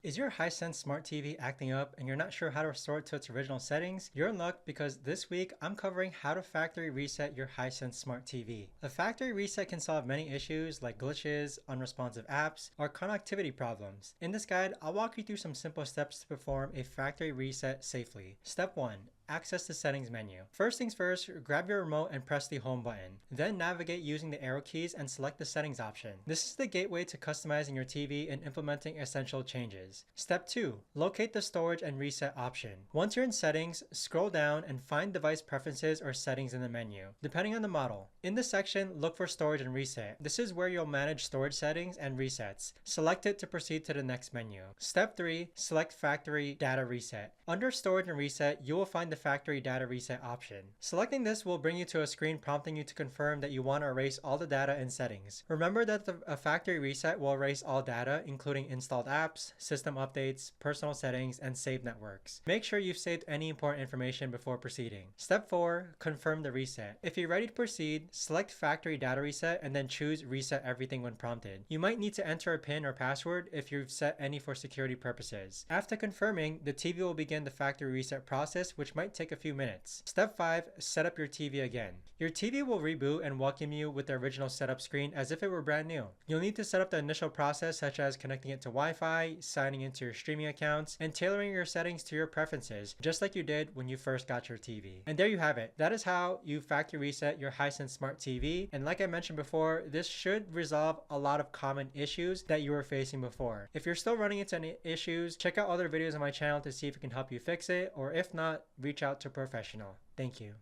Is your Hisense Smart TV acting up and you're not sure how to restore it to its original settings? You're in luck because this week I'm covering how to factory reset your Hisense Smart TV. A factory reset can solve many issues like glitches, unresponsive apps, or connectivity problems. In this guide, I'll walk you through some simple steps to perform a factory reset safely. Step 1. Access the settings menu. First things first, grab your remote and press the home button. Then navigate using the arrow keys and select the settings option. This is the gateway to customizing your TV and implementing essential changes. Step 2. Locate the storage and reset option. Once you're in settings, scroll down and find device preferences or settings in the menu, depending on the model. In this section, look for storage and reset. This is where you'll manage storage settings and resets. Select it to proceed to the next menu. Step 3. Select factory data reset. Under storage and reset, you will find the factory data reset option. Selecting this will bring you to a screen prompting you to confirm that you want to erase all the data in settings. Remember that a factory reset will erase all data, including installed apps, system updates, personal settings, and saved networks. Make sure you've saved any important information before proceeding. Step 4. Confirm the reset. If you're ready to proceed, select factory data reset and then choose reset everything when prompted. You might need to enter a PIN or password if you've set any for security purposes. After confirming, the TV will begin the factory reset process, which might take a few minutes. Step 5. Set up your TV again. Your TV will reboot and welcome you with the original setup screen as if it were brand new. You'll need to set up the initial process, such as connecting it to Wi-Fi, signing into your streaming accounts, and tailoring your settings to your preferences, just like you did when you first got your TV. And there you have it. That is how you factory reset your Hisense Smart TV. And like I mentioned before, this should resolve a lot of common issues that you were facing before. If you're still running into any issues, check out other videos on my channel to see if it can help you fix it, or if not, reach out to a professional. Thank you.